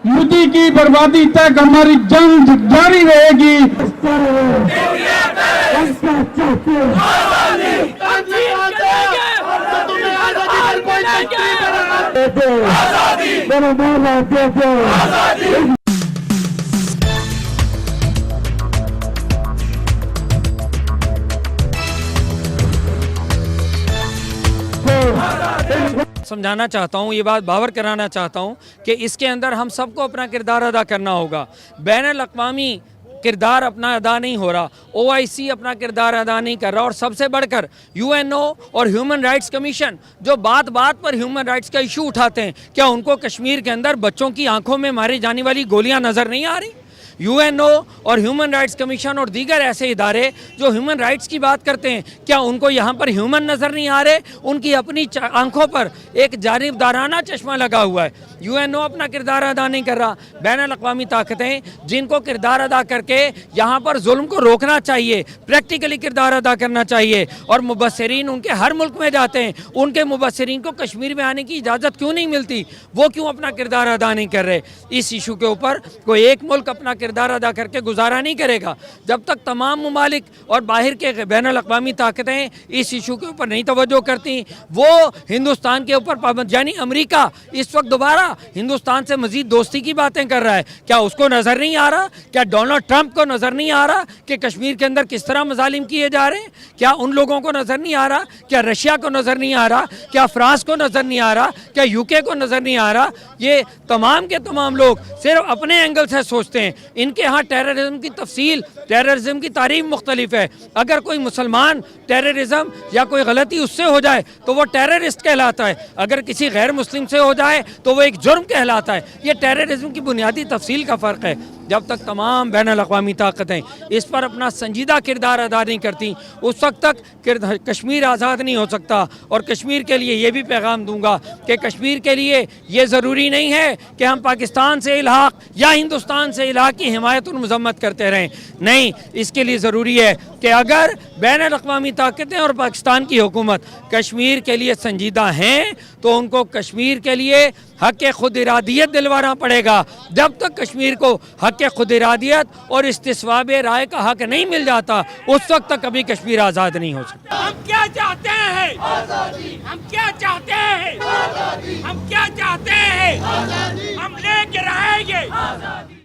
मोदी की बर्बादी तक हमारी जंग जारी रहेगी। समझाना चाहता हूँ, ये बात बावर कराना चाहता हूँ कि इसके अंदर हम सबको अपना किरदार अदा करना होगा। बैनुल-अक़वामी किरदार अपना अदा नहीं हो रहा, OIC अपना किरदार अदा नहीं कर रहा, और सबसे बढ़कर UNO और ह्यूमन राइट्स कमीशन जो बात बात पर ह्यूमन राइट्स का इशू उठाते हैं, क्या उनको कश्मीर के अंदर बच्चों की आंखों में मारी जाने वाली गोलियां नज़र नहीं आ रही? UNO और ह्यूमन राइट्स कमीशन और दीगर ऐसे इदारे जो ह्यूमन राइट्स की बात करते हैं, क्या उनको यहाँ पर ह्यूमन नज़र नहीं आ रहे? उनकी अपनी आंखों पर एक जानिबदाराना चश्मा लगा हुआ है। UNO अपना किरदार अदा नहीं कर रहा। बैनुल-अक़वामी ताकतें जिनको किरदार अदा करके यहाँ पर जुल्म को रोकना चाहिए, प्रैक्टिकली किरदार अदा करना चाहिए, और मुबस्सिरीन उनके हर मुल्क में जाते हैं, उनके मुबस्सिरीन को कश्मीर में आने की इजाज़त क्यों नहीं मिलती? वो क्यों अपना किरदार अदा नहीं कर रहे? इस इशू के ऊपर कोई एक मुल्क अपना किरदार अदा करके गुजारा नहीं करेगा जब तक तमाम ममालिक और बाहर के बैनुल-अक़वामी ताकतें इस इशू के ऊपर नहीं तवज्जो करती। वो हिंदुस्तान के ऊपर पाबंद, यानी अमेरिका इस वक्त दोबारा हिंदुस्तान से मजीद दोस्ती की बातें कर रहा है, क्या उसको नज़र नहीं आ रहा? क्या डोनाल्ड ट्रंप को नज़र नहीं आ रहा कि कश्मीर के अंदर किस तरह मजालिम किए जा रहे हैं? क्या उन लोगों को नज़र नहीं आ रहा? क्या रशिया को नज़र नहीं आ रहा? क्या फ्रांस को नज़र नहीं आ रहा? क्या UK को नज़र नहीं आ रहा? ये तमाम के तमाम लोग सिर्फ अपने एंगल से सोचते हैं। इनके यहाँ टेररिज्म की तफसील, टेररिज्म की तारीफ मुख्तलिफ है। अगर कोई मुसलमान टेररिज्म या कोई गलती उससे हो जाए तो वो टेररिस्ट कहलाता है, अगर किसी गैर मुस्लिम से हो जाए तो वो एक जुर्म कहलाता है। ये टेररिज्म की बुनियादी तफसील का फ़र्क है। जब तक तमाम बैनुल-अक़वामी ताकतें इस पर अपना संजीदा किरदार अदा नहीं करती, उस वक्त तक कश्मीर आज़ाद नहीं हो सकता। और कश्मीर के लिए ये भी पैगाम दूंगा कि कश्मीर के लिए ये ज़रूरी नहीं है कि हम पाकिस्तान से इल्हाक़ या हिंदुस्तान से इल्हाक़ की हिमायत और मज़म्मत करते रहें। नहीं, इसके लिए ज़रूरी है कि अगर बैनुल-अक़वामी ताकतें और पाकिस्तान की हुकूमत कश्मीर के लिए संजीदा हैं तो उनको कश्मीर के लिए हक़ खुद इरादियत दिलवाना पड़ेगा। जब तक कश्मीर को हक़ खुद इरादियत और इस्तिस्वाब राय का हक़ नहीं मिल जाता, उस वक्त तक कभी कश्मीर आज़ाद नहीं हो सकता। हम क्या चाहते हैं? हम क्या चाहते हैं? हम क्या चाहते हैं? हम लेके रहेंगे।